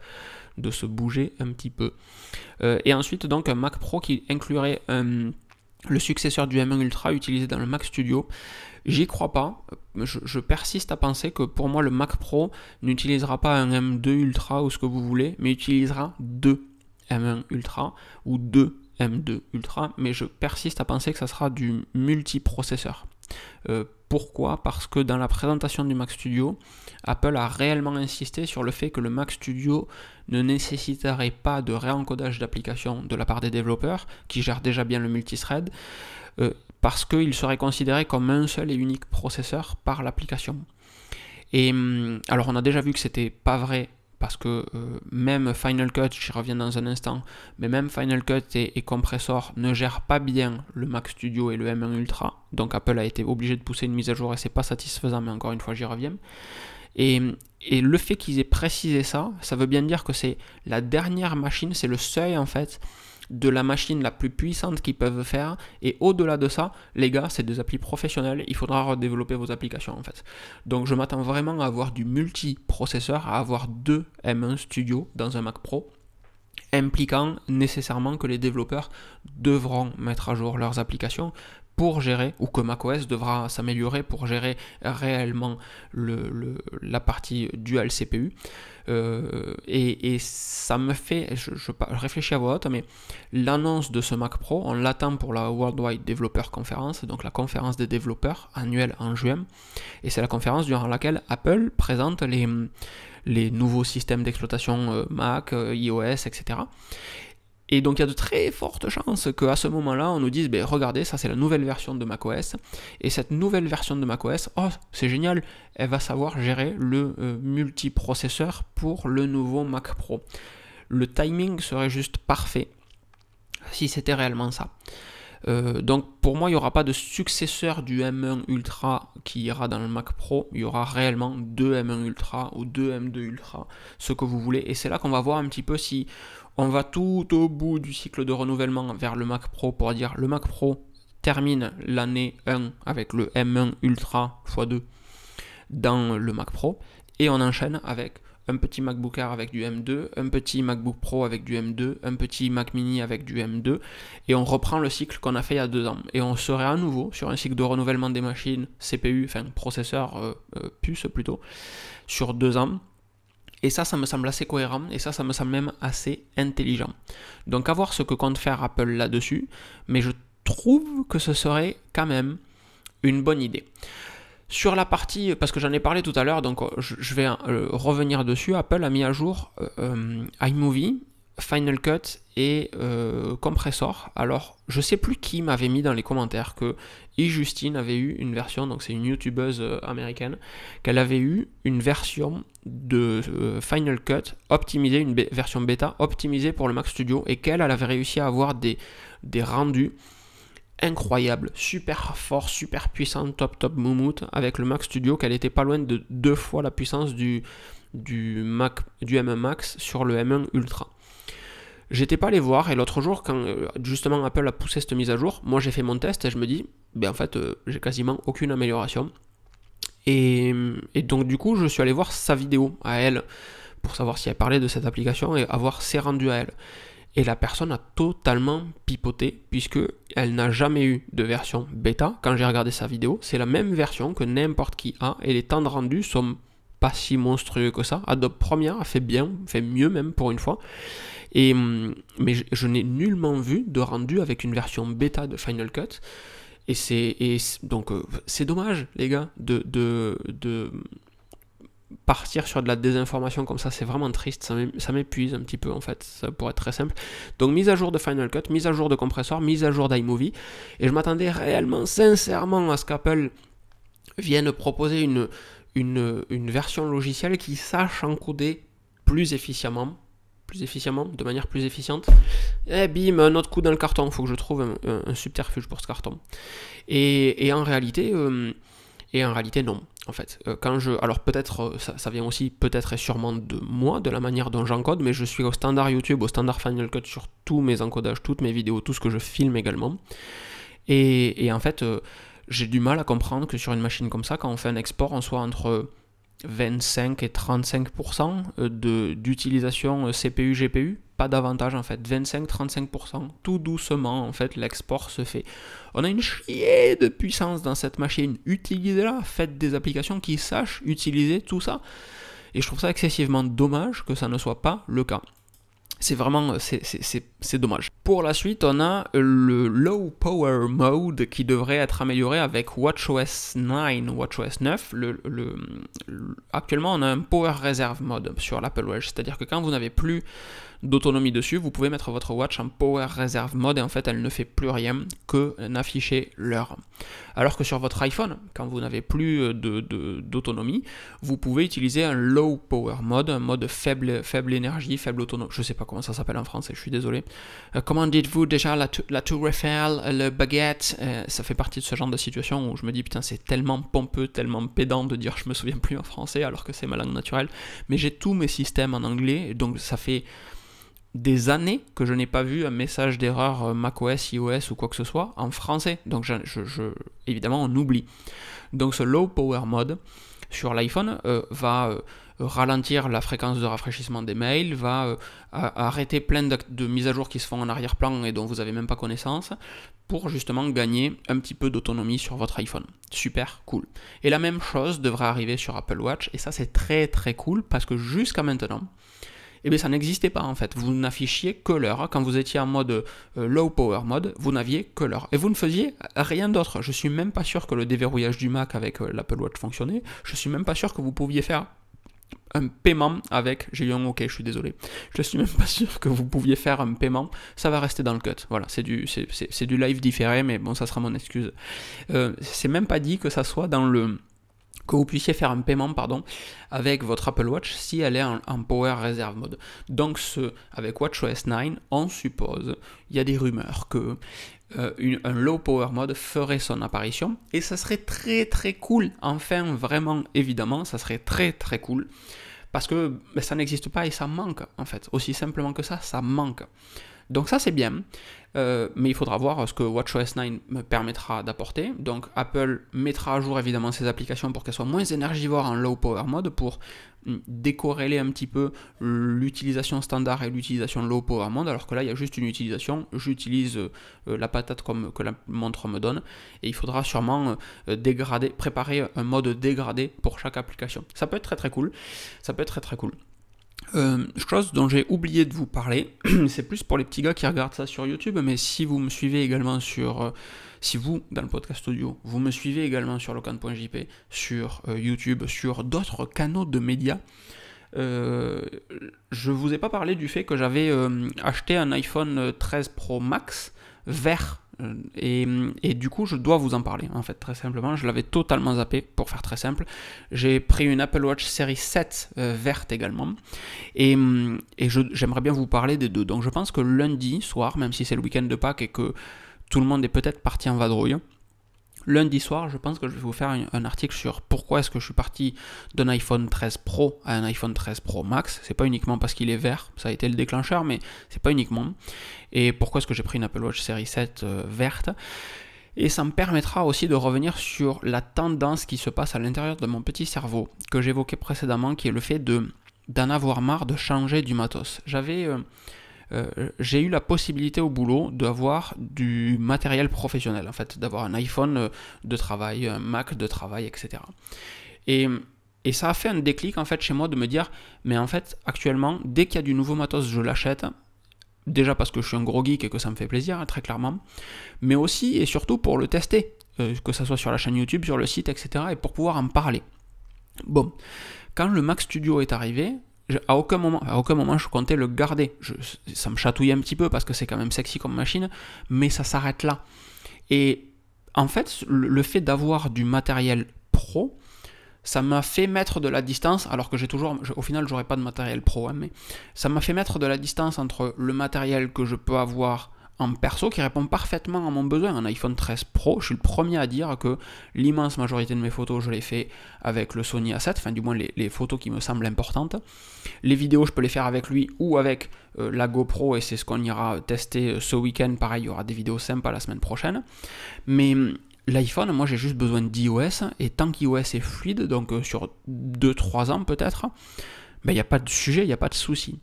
de se bouger un petit peu. Et ensuite, donc, un Mac Pro qui inclurait le successeur du M1 Ultra utilisé dans le Mac Studio. J'y crois pas, je persiste à penser que pour moi le Mac Pro n'utilisera pas un M2 Ultra ou ce que vous voulez, mais utilisera deux M1 Ultra ou deux M2 Ultra, mais je persiste à penser que ça sera du multiprocesseur. Pourquoi ? Parce que dans la présentation du Mac Studio, Apple a réellement insisté sur le fait que le Mac Studio ne nécessiterait pas de réencodage d'application de la part des développeurs, qui gèrent déjà bien le multithread, parce qu'il serait considéré comme un seul et unique processeur par l'application. Et alors on a déjà vu que c'était pas vrai, parce que même Final Cut, j'y reviens dans un instant, mais même Final Cut et Compressor ne gèrent pas bien le Mac Studio et le M1 Ultra, donc Apple a été obligé de pousser une mise à jour et c'est pas satisfaisant, mais encore une fois j'y reviens. Et le fait qu'ils aient précisé ça, ça veut bien dire que c'est la dernière machine, c'est le seuil en fait de la machine la plus puissante qu'ils peuvent faire, et au-delà de ça, les gars, c'est des applis professionnelles, il faudra redévelopper vos applications en fait. Donc je m'attends vraiment à avoir du multiprocesseur, à avoir deux M1 Studio dans un Mac Pro, impliquant nécessairement que les développeurs devront mettre à jour leurs applications pour gérer, ou que macOS devra s'améliorer pour gérer réellement la partie dual CPU. Et ça me fait, je réfléchis à voix haute, mais l'annonce de ce Mac Pro, on l'attend pour la Worldwide Developer Conference, donc la conférence des développeurs annuelle en juin, et c'est la conférence durant laquelle Apple présente les nouveaux systèmes d'exploitation Mac, iOS, etc. Et donc il y a de très fortes chances qu'à ce moment-là, on nous dise, regardez, ça c'est la nouvelle version de macOS, et cette nouvelle version de macOS, oh c'est génial, elle va savoir gérer le multiprocesseur pour le nouveau Mac Pro. Le timing serait juste parfait, si c'était réellement ça. Donc pour moi, il n'y aura pas de successeur du M1 Ultra qui ira dans le Mac Pro. Il y aura réellement deux M1 Ultra ou deux M2 Ultra, ce que vous voulez. Et c'est là qu'on va voir un petit peu si on va tout au bout du cycle de renouvellement vers le Mac Pro pour dire le Mac Pro termine l'année 1 avec le M1 Ultra x2 dans le Mac Pro et on enchaîne avec un petit MacBook Air avec du M2, un petit MacBook Pro avec du M2, un petit Mac Mini avec du M2 et on reprend le cycle qu'on a fait il y a 2 ans et on serait à nouveau sur un cycle de renouvellement des machines CPU, enfin processeur, puce plutôt, sur 2 ans. Et ça me semble assez cohérent et ça me semble même assez intelligent. Donc à voir ce que compte faire Apple là-dessus, mais je trouve que ce serait quand même une bonne idée. Sur la partie, parce que j'en ai parlé tout à l'heure, donc je vais revenir dessus, Apple a mis à jour iMovie, Final Cut et Compressor. Alors, je sais plus qui m'avait mis dans les commentaires que Justine avait eu une version, donc c'est une youtubeuse américaine, qu'elle avait eu une version de Final Cut optimisée, une version bêta optimisée pour le Mac Studio et qu'elle avait réussi à avoir des rendus incroyable, super fort, super puissant, top moumoute avec le Mac Studio, qu'elle était pas loin de 2 fois la puissance du M1 Max sur le M1 Ultra. J'étais pas allé voir et l'autre jour quand justement Apple a poussé cette mise à jour, moi j'ai fait mon test et je me dis ben en fait j'ai quasiment aucune amélioration et donc du coup je suis allé voir sa vidéo à elle pour savoir si elle parlait de cette application et avoir ses rendus à elle. Et la personne a totalement pipoté puisque elle n'a jamais eu de version bêta. Quand j'ai regardé sa vidéo, c'est la même version que n'importe qui a et les temps de rendu sont pas si monstrueux que ça. Adobe Premiere a fait bien, fait mieux même pour une fois. Mais je n'ai nullement vu de rendu avec une version bêta de Final Cut. Donc c'est dommage les gars de partir sur de la désinformation comme ça, c'est vraiment triste, ça m'épuise un petit peu en fait, ça pourrait être très simple. Donc mise à jour de Final Cut, mise à jour de Compressor, mise à jour d'iMovie, et je m'attendais réellement, sincèrement à ce qu'Apple vienne proposer une version logicielle qui sache encoder plus efficacement, de manière plus efficiente, et bim, un autre coup dans le carton, il faut que je trouve un subterfuge pour ce carton. Et en réalité non. En fait, alors peut-être, ça vient aussi peut-être et sûrement de moi, de la manière dont j'encode, mais je suis au standard YouTube, au standard Final Cut sur tous mes encodages, toutes mes vidéos, tout ce que je filme également. Et en fait, j'ai du mal à comprendre que sur une machine comme ça, quand on fait un export, on soit entre 25 et 35% d'utilisation CPU, GPU, pas davantage en fait, 25-35%, tout doucement en fait l'export se fait. On a une chier de puissance dans cette machine, utilisez-la, faites des applications qui sachent utiliser tout ça. Et je trouve ça excessivement dommage que ça ne soit pas le cas. C'est vraiment, c'est dommage. Pour la suite, on a le Low Power Mode qui devrait être amélioré avec WatchOS 9, WatchOS 9. Actuellement, on a un Power Reserve Mode sur l'Apple Watch, c'est-à-dire que quand vous n'avez plus d'autonomie dessus, vous pouvez mettre votre watch en Power Reserve Mode et en fait elle ne fait plus rien que n'afficher l'heure. Alors que sur votre iPhone, quand vous n'avez plus d'autonomie, vous pouvez utiliser un Low Power Mode, un mode faible énergie, faible autonomie, je sais pas comment ça s'appelle en français, je suis désolé. Comment dites-vous déjà la Tour Eiffel, le baguette, ça fait partie de ce genre de situation où je me dis putain c'est tellement pompeux, tellement pédant de dire je me souviens plus en français alors que c'est ma langue naturelle, mais j'ai tous mes systèmes en anglais, donc ça fait des années que je n'ai pas vu un message d'erreur macOS, iOS ou quoi que ce soit en français. Donc évidemment on oublie. Donc ce Low Power Mode sur l'iPhone va ralentir la fréquence de rafraîchissement des mails, va arrêter plein de mises à jour qui se font en arrière-plan et dont vous n'avez même pas connaissance pour justement gagner un petit peu d'autonomie sur votre iPhone. Super cool. Et la même chose devrait arriver sur Apple Watch et ça c'est très très cool parce que jusqu'à maintenant, eh bien ça n'existait pas en fait, vous n'affichiez que l'heure, quand vous étiez en mode low power mode, vous n'aviez que l'heure, et vous ne faisiez rien d'autre. Je suis même pas sûr que le déverrouillage du Mac avec l'Apple Watch fonctionnait, je suis même pas sûr que vous pouviez faire un paiement avec, j'ai eu un ok, je suis désolé, je suis même pas sûr que vous pouviez faire un paiement, ça va rester dans le cut, voilà, c'est du live différé, mais bon ça sera mon excuse. C'est même pas dit que ça soit dans le... que vous puissiez faire un paiement avec votre Apple Watch si elle est en Power Reserve Mode. Donc avec WatchOS 9, on suppose, il y a des rumeurs que un low power mode ferait son apparition, et ça serait très très cool, enfin vraiment évidemment, ça serait très très cool, parce que ça n'existe pas et ça manque en fait, aussi simplement que ça manque. Donc ça c'est bien, mais il faudra voir ce que WatchOS 9 me permettra d'apporter. Donc Apple mettra à jour évidemment ses applications pour qu'elles soient moins énergivores en low power mode, pour décorréler un petit peu l'utilisation standard et l'utilisation low power mode, alors que là il y a juste une utilisation, j'utilise la patate comme que la montre me donne, et il faudra sûrement préparer un mode dégradé pour chaque application. Ça peut être très très cool, ça peut être très très cool. Chose dont j'ai oublié de vous parler, c'est plus pour les petits gars qui regardent ça sur YouTube, mais si vous me suivez également si vous, dans le podcast audio, vous me suivez également sur locan.jp, sur YouTube, sur d'autres canaux de médias, je vous ai pas parlé du fait que j'avais acheté un iPhone 13 Pro Max vert. Et du coup je dois vous en parler en fait, très simplement, je l'avais totalement zappé pour faire très simple. J'ai pris une Apple Watch série 7 verte également, et j'aimerais bien vous parler des deux. Donc je pense que lundi soir, même si c'est le week-end de Pâques et que tout le monde est peut-être parti en vadrouille, lundi soir, je pense que je vais vous faire un article sur pourquoi est-ce que je suis parti d'un iPhone 13 Pro à un iPhone 13 Pro Max. C'est pas uniquement parce qu'il est vert, ça a été le déclencheur, mais c'est pas uniquement. Et pourquoi est-ce que j'ai pris une Apple Watch série 7 verte. Et ça me permettra aussi de revenir sur la tendance qui se passe à l'intérieur de mon petit cerveau, que j'évoquais précédemment, qui est le fait d'en avoir marre de changer du matos. J'ai eu la possibilité au boulot d'avoir du matériel professionnel, en fait, d'avoir un iPhone de travail, un Mac de travail, etc. Et ça a fait un déclic en fait chez moi de me dire, mais en fait actuellement, dès qu'il y a du nouveau matos, je l'achète. Déjà parce que je suis un gros geek et que ça me fait plaisir, très clairement, mais aussi et surtout pour le tester, que ça soit sur la chaîne YouTube, sur le site, etc., et pour pouvoir en parler. Bon, quand le Mac Studio est arrivé, à aucun moment je comptais le garder. Ça me chatouillait un petit peu parce que c'est quand même sexy comme machine, mais ça s'arrête là. Et en fait, le fait d'avoir du matériel pro, ça m'a fait mettre de la distance, alors que au final j'aurais pas de matériel pro, mais ça m'a fait mettre de la distance entre le matériel que je peux avoir en perso, qui répond parfaitement à mon besoin. Un iPhone 13 Pro, je suis le premier à dire que l'immense majorité de mes photos, je les fais avec le Sony A7, enfin du moins les photos qui me semblent importantes. Les vidéos, je peux les faire avec lui ou avec la GoPro, et c'est ce qu'on ira tester ce week-end. Pareil, il y aura des vidéos sympas la semaine prochaine. Mais l'iPhone, moi j'ai juste besoin d'iOS, et tant qu'iOS est fluide, donc sur 2-3 ans peut-être, il n'y a pas de sujet, il n'y a pas de souci.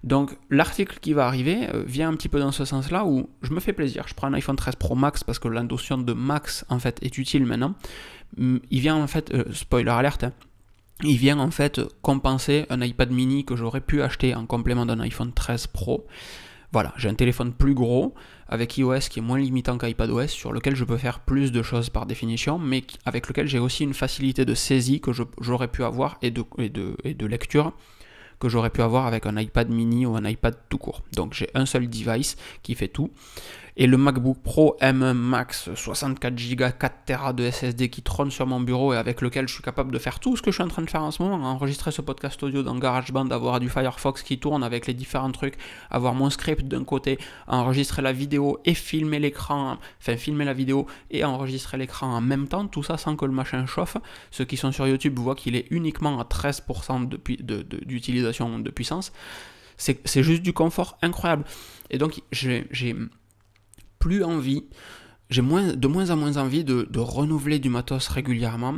Donc l'article qui va arriver vient un petit peu dans ce sens-là, où je me fais plaisir. Je prends un iPhone 13 Pro Max parce que la notion de Max en fait est utile maintenant. Il vient en fait, spoiler alerte, il vient en fait compenser un iPad mini que j'aurais pu acheter en complément d'un iPhone 13 Pro. Voilà, j'ai un téléphone plus gros, avec iOS qui est moins limitant qu'iPadOS, sur lequel je peux faire plus de choses par définition, mais avec lequel j'ai aussi une facilité de saisie que j'aurais pu avoir, et de lecture, que j'aurais pu avoir avec un iPad mini ou un iPad tout court. Donc j'ai un seul device qui fait tout. Et le MacBook Pro M1 Max 64Go 4TB de SSD qui trône sur mon bureau, et avec lequel je suis capable de faire tout ce que je suis en train de faire en ce moment, enregistrer ce podcast audio dans GarageBand, avoir du Firefox qui tourne avec les différents trucs, avoir mon script d'un côté, enregistrer la vidéo et filmer l'écran, enfin filmer la vidéo et enregistrer l'écran en même temps, tout ça sans que le machin chauffe. Ceux qui sont sur YouTube voient qu'il est uniquement à 13% d'utilisation de puissance. C'est juste du confort incroyable. Et donc j'ai plus envie, j'ai de moins en moins envie de renouveler du matos régulièrement,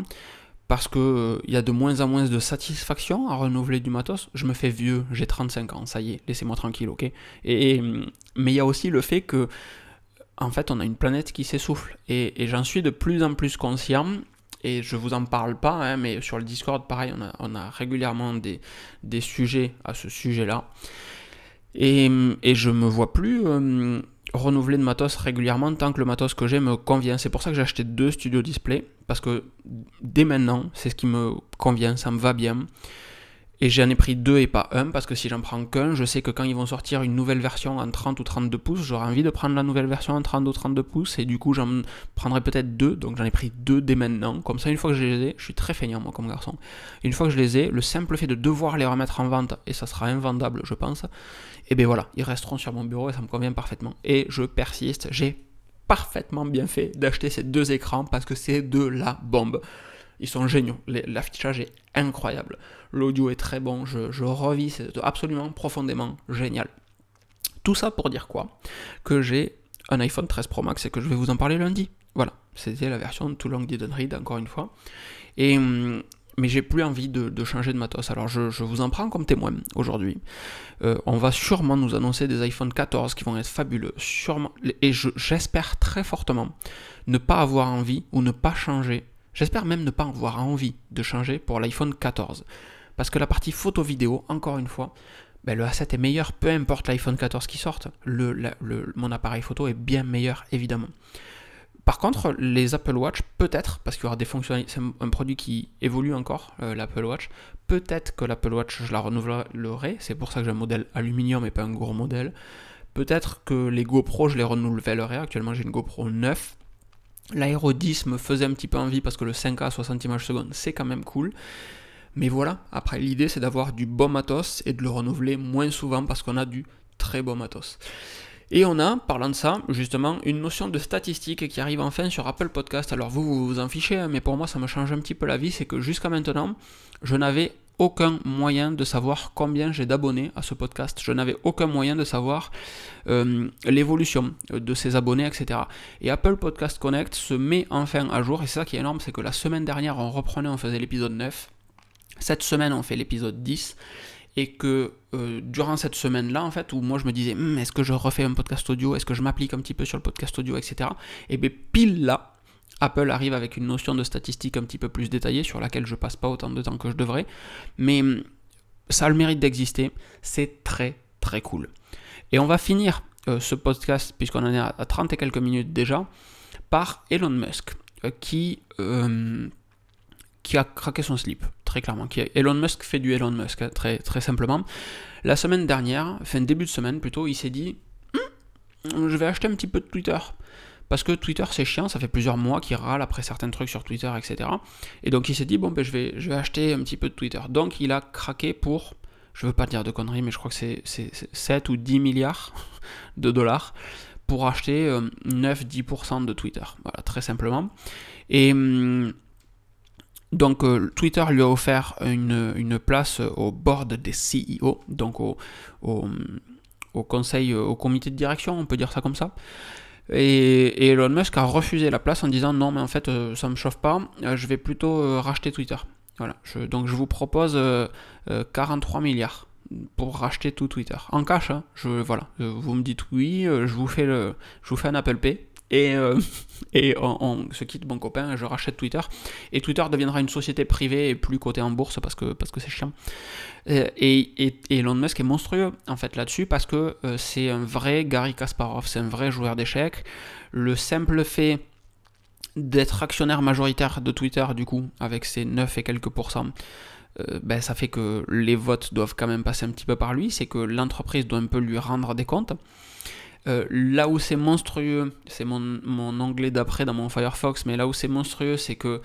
parce que il y a de moins en moins de satisfaction à renouveler du matos. Je me fais vieux, j'ai 35 ans, ça y est, laissez-moi tranquille, ok. Mais il y a aussi le fait que, en fait, on a une planète qui s'essouffle, et j'en suis de plus en plus conscient. Et je vous en parle pas, mais sur le Discord, pareil, on a régulièrement des sujets à ce sujet-là. Et je me vois plus renouveler de matos régulièrement tant que le matos que j'ai me convient. C'est pour ça que j'ai acheté 2 studio display, parce que dès maintenant, c'est ce qui me convient, ça me va bien. Et j'en ai pris 2 et pas 1, parce que si j'en prends qu'un, je sais que quand ils vont sortir une nouvelle version en 30 ou 32 pouces, j'aurai envie de prendre la nouvelle version en 30 ou 32 pouces, et du coup j'en prendrai peut-être 2, donc j'en ai pris 2 dès maintenant. Comme ça, une fois que je les ai, je suis très feignant moi comme garçon, une fois que je les ai, le simple fait de devoir les remettre en vente, et ça sera invendable je pense, et bien voilà, ils resteront sur mon bureau et ça me convient parfaitement. Et je persiste, j'ai parfaitement bien fait d'acheter ces 2 écrans parce que c'est de la bombe. Ils sont géniaux, l'affichage est incroyable, l'audio est très bon, je revis, c'est absolument profondément génial. Tout ça pour dire quoi? Que j'ai un iPhone 13 Pro Max et que je vais vous en parler lundi. Voilà, c'était la version Too Long Didn't Read, encore une fois. Mais j'ai plus envie de changer de matos, alors je vous en prends comme témoin aujourd'hui. On va sûrement nous annoncer des iPhone 14 qui vont être fabuleux, sûrement, et j'espère très fortement ne pas avoir envie ou ne pas changer. J'espère même ne pas avoir envie de changer pour l'iPhone 14. Parce que la partie photo-vidéo, encore une fois, le A7 est meilleur, peu importe l'iPhone 14 qui sorte. Mon appareil photo est bien meilleur, évidemment. Par contre, les Apple Watch, peut-être, parce qu'il y aura des fonctionnalités, c'est un produit qui évolue encore, l'Apple Watch, peut-être que l'Apple Watch, je la renouvellerai, c'est pour ça que j'ai un modèle aluminium et pas un gros modèle. Peut-être que les GoPro, je les renouvellerai, actuellement j'ai une GoPro 9. L'Aero 10 me faisait un petit peu envie parce que le 5K à 60 images secondes, c'est quand même cool. Mais voilà, après l'idée c'est d'avoir du bon matos et de le renouveler moins souvent parce qu'on a du très bon matos. Et on a, parlant de ça, justement, une notion de statistique qui arrive enfin sur Apple Podcast. Alors vous vous en fichez, mais pour moi ça me change un petit peu la vie, c'est que jusqu'à maintenant, je n'avais aucun moyen de savoir combien j'ai d'abonnés à ce podcast. Je n'avais aucun moyen de savoir l'évolution de ces abonnés, etc. Et Apple Podcast Connect se met enfin à jour, et c'est ça qui est énorme, c'est que la semaine dernière, on reprenait, on faisait l'épisode 9. Cette semaine, on fait l'épisode 10. Et que durant cette semaine-là, en fait, où moi je me disais, est-ce que je refais un podcast audio, est-ce que je m'applique un petit peu sur le podcast audio, etc. Et bien pile là, Apple arrive avec une notion de statistique un petit peu plus détaillée, sur laquelle je passe pas autant de temps que je devrais, mais ça a le mérite d'exister, c'est très très cool. Et on va finir ce podcast, puisqu'on en est à 30 et quelques minutes déjà, par Elon Musk, qui a craqué son slip, très clairement. Elon Musk fait du Elon Musk, hein, très, très simplement. La semaine dernière, début de semaine plutôt, il s'est dit je vais acheter un petit peu de Twitter. Parce que Twitter c'est chiant, ça fait plusieurs mois qu'il râle après certains trucs sur Twitter, etc. Et donc il s'est dit je vais acheter un petit peu de Twitter. Donc il a craqué pour, je veux pas dire de conneries, mais je crois que c'est 7 ou 10 milliards de dollars pour acheter 9-10% de Twitter. Voilà, très simplement. Et donc Twitter lui a offert une place au board des CEO, donc au conseil, au comité de direction, on peut dire ça comme ça. Et Elon Musk a refusé la place en disant non mais en fait ça me chauffe pas, je vais plutôt racheter Twitter. Voilà, donc je vous propose 43 milliards pour racheter tout Twitter. En cash, hein, vous me dites oui, je vous fais un Apple Pay. Et on se quitte, bon copain, je rachète Twitter. Et Twitter deviendra une société privée et plus cotée en bourse parce que c'est chiant. Et Elon Musk est monstrueux en fait là-dessus parce que c'est un vrai Garry Kasparov, c'est un vrai joueur d'échecs. Le simple fait d'être actionnaire majoritaire de Twitter, du coup, avec ses 9 et quelques pourcents, ça fait que les votes doivent quand même passer un petit peu par lui, c'est que l'entreprise doit un peu lui rendre des comptes. Là où c'est monstrueux, c'est mon onglet d'après dans mon Firefox, mais là où c'est monstrueux, c'est que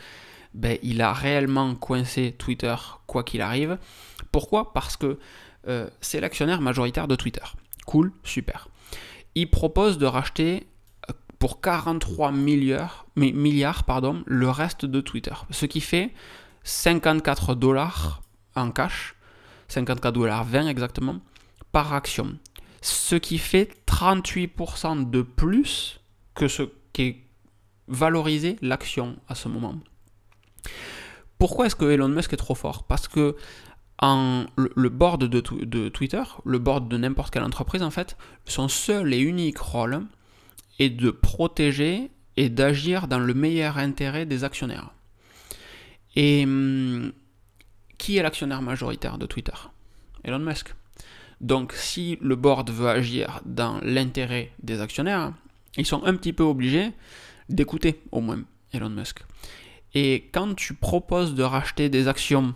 il a réellement coincé Twitter quoi qu'il arrive. Pourquoi ? Parce que c'est l'actionnaire majoritaire de Twitter. Cool, super. Il propose de racheter pour 43 milliards, le reste de Twitter. Ce qui fait 54 $ en cash, 54,20 $ exactement, par action. Ce qui fait 38% de plus que ce qu'est valorisé l'action à ce moment. Pourquoi est-ce que Elon Musk est trop fort ? Parce que le board de Twitter, le board de n'importe quelle entreprise en fait, son seul et unique rôle est de protéger et d'agir dans le meilleur intérêt des actionnaires. Et qui est l'actionnaire majoritaire de Twitter ? Elon Musk. Donc si le board veut agir dans l'intérêt des actionnaires, ils sont un petit peu obligés d'écouter au moins Elon Musk. Et quand tu proposes de racheter des actions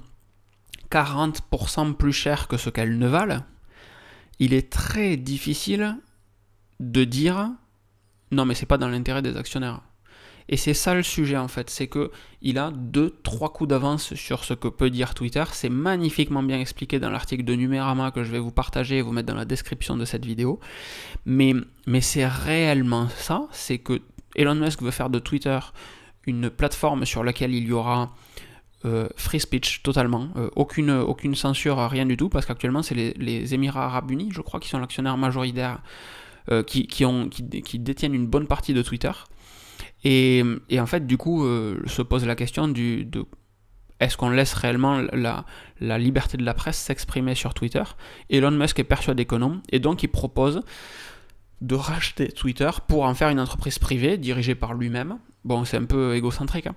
40% plus chères que ce qu'elles ne valent, il est très difficile de dire non mais c'est pas dans l'intérêt des actionnaires. Et c'est ça le sujet en fait, c'est qu'il a 2-3 coups d'avance sur ce que peut dire Twitter. C'est magnifiquement bien expliqué dans l'article de Numérama que je vais vous partager et vous mettre dans la description de cette vidéo. Mais c'est réellement ça, c'est que Elon Musk veut faire de Twitter une plateforme sur laquelle il y aura free speech totalement, aucune censure, rien du tout, parce qu'actuellement c'est les Émirats Arabes Unis, je crois, qui sont l'actionnaire majoritaire, qui détiennent une bonne partie de Twitter. Et en fait, du coup, se pose la question de est-ce qu'on laisse réellement la liberté de la presse s'exprimer sur Twitter? Elon Musk est persuadé que non, et donc il propose de racheter Twitter pour en faire une entreprise privée dirigée par lui-même. Bon, c'est un peu égocentrique, hein,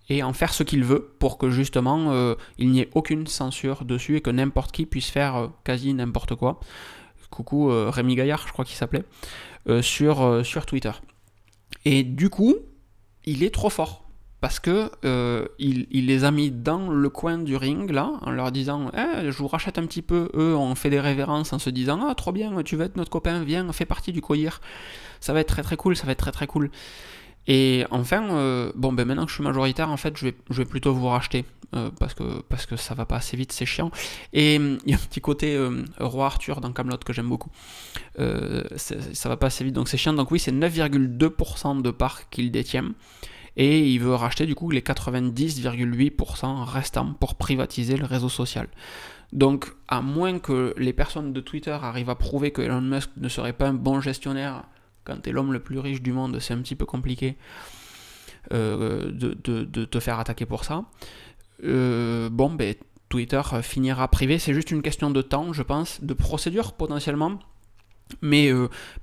et en faire ce qu'il veut pour que justement il n'y ait aucune censure dessus et que n'importe qui puisse faire quasi n'importe quoi. Coucou Rémi Gaillard, je crois qu'il s'appelait, sur Twitter. Et du coup, il est trop fort. Parce que il les a mis dans le coin du ring, là, en leur disant je vous rachète un petit peu. Eux ont fait des révérences en se disant ah, trop bien, tu vas être notre copain, viens, fais partie du COIR. Ça va être très très cool, ça va être très très cool. Et enfin, maintenant que je suis majoritaire, en fait, je vais plutôt vous racheter. Parce que ça va pas assez vite, c'est chiant. Et il y a un petit côté Roi Arthur dans Kaamelott que j'aime beaucoup. Ça va pas assez vite, donc c'est chiant. Donc oui, c'est 9,2% de parts qu'il détient. Et il veut racheter du coup les 90,8% restants pour privatiser le réseau social. Donc, à moins que les personnes de Twitter arrivent à prouver que Elon Musk ne serait pas un bon gestionnaire, quand tu es l'homme le plus riche du monde, c'est un petit peu compliqué de te faire attaquer pour ça. Twitter finira privé, c'est juste une question de temps, je pense, de procédure potentiellement. Mais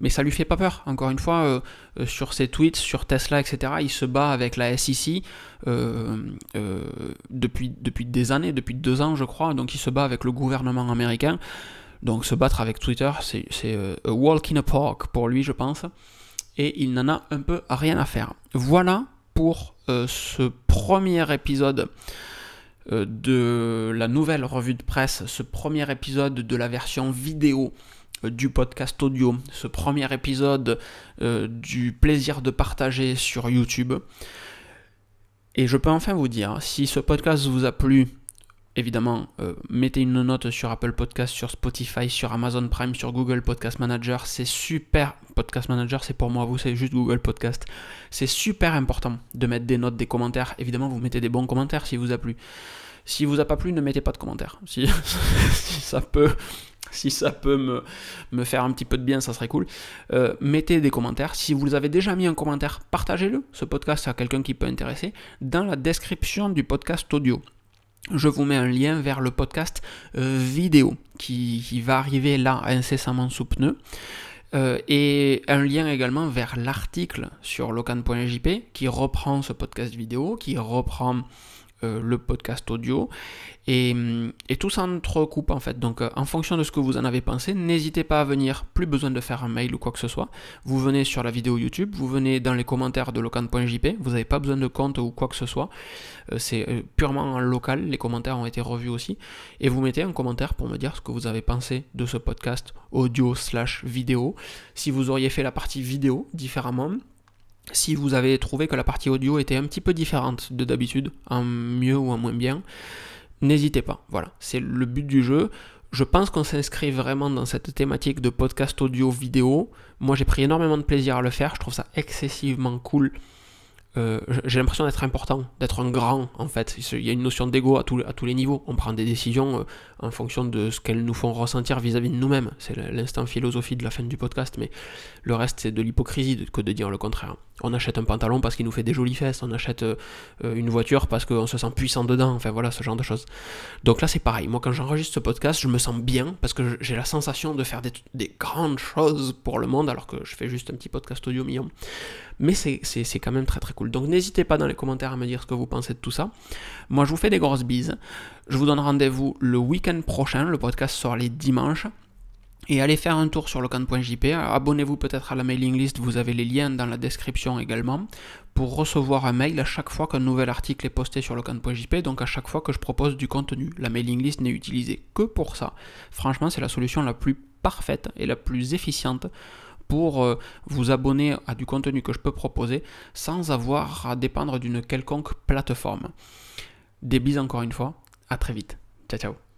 ça lui fait pas peur. Encore une fois, sur ses tweets, sur Tesla, etc., il se bat avec la SEC depuis des années, depuis 2 ans, je crois. Donc il se bat avec le gouvernement américain. Donc se battre avec Twitter, c'est a walk in a park pour lui, je pense. Et il n'en a un peu rien à faire. Voilà pour ce premier épisode de la nouvelle revue de presse, ce premier épisode de la version vidéo du podcast audio, ce premier épisode du plaisir de partager sur YouTube. Et je peux enfin vous dire, si ce podcast vous a plu, évidemment, mettez une note sur Apple Podcast, sur Spotify, sur Amazon Prime, sur Google Podcast Manager, c'est super. Podcast Manager, c'est pour moi, vous, c'est juste Google Podcast. C'est super important de mettre des notes, des commentaires. Évidemment, vous mettez des bons commentaires si vous a plu. Si vous a pas plu, ne mettez pas de commentaires. Si ça peut me faire un petit peu de bien, ça serait cool. Mettez des commentaires. Si vous avez déjà mis un commentaire, partagez-le, ce podcast, à quelqu'un qui peut intéresser. Dans la description du podcast audio, je vous mets un lien vers le podcast vidéo qui va arriver là incessamment sous pneu. Et un lien également vers l'article sur locan.jp qui reprend ce podcast vidéo, qui reprend le podcast audio, et tout s'entrecoupe en fait. Donc en fonction de ce que vous en avez pensé, n'hésitez pas à venir, plus besoin de faire un mail ou quoi que ce soit, vous venez sur la vidéo YouTube, vous venez dans les commentaires de locan.jp, vous n'avez pas besoin de compte ou quoi que ce soit, c'est purement en local, les commentaires ont été revus aussi, et vous mettez un commentaire pour me dire ce que vous avez pensé de ce podcast audio/vidéo, si vous auriez fait la partie vidéo différemment, si vous avez trouvé que la partie audio était un petit peu différente de d'habitude, en mieux ou en moins bien, n'hésitez pas. Voilà, c'est le but du jeu. Je pense qu'on s'inscrit vraiment dans cette thématique de podcast audio vidéo. Moi, j'ai pris énormément de plaisir à le faire. Je trouve ça excessivement cool. J'ai l'impression d'être important, d'être un grand en fait. Il y a une notion d'ego à tous les niveaux. On prend des décisions en fonction de ce qu'elles nous font ressentir vis-à-vis de nous-mêmes. C'est l'instant philosophie de la fin du podcast, mais le reste c'est de l'hypocrisie que de dire le contraire. On achète un pantalon parce qu'il nous fait des jolies fesses, on achète une voiture parce qu'on se sent puissant dedans, enfin voilà, ce genre de choses. Donc là c'est pareil, moi quand j'enregistre ce podcast, je me sens bien parce que j'ai la sensation de faire des grandes choses pour le monde alors que je fais juste un petit podcast audio million. Mais c'est quand même très très cool. Donc n'hésitez pas dans les commentaires à me dire ce que vous pensez de tout ça. Moi je vous fais des grosses bises. Je vous donne rendez-vous le week-end prochain. Le podcast sort les dimanches. Et allez faire un tour sur locan.jp. Abonnez-vous peut-être à la mailing list. Vous avez les liens dans la description également. Pour recevoir un mail à chaque fois qu'un nouvel article est posté sur locan.jp. Donc à chaque fois que je propose du contenu. La mailing list n'est utilisée que pour ça. Franchement c'est la solution la plus parfaite et la plus efficiente pour vous abonner à du contenu que je peux proposer sans avoir à dépendre d'une quelconque plateforme. Des bises encore une fois, à très vite. Ciao ciao.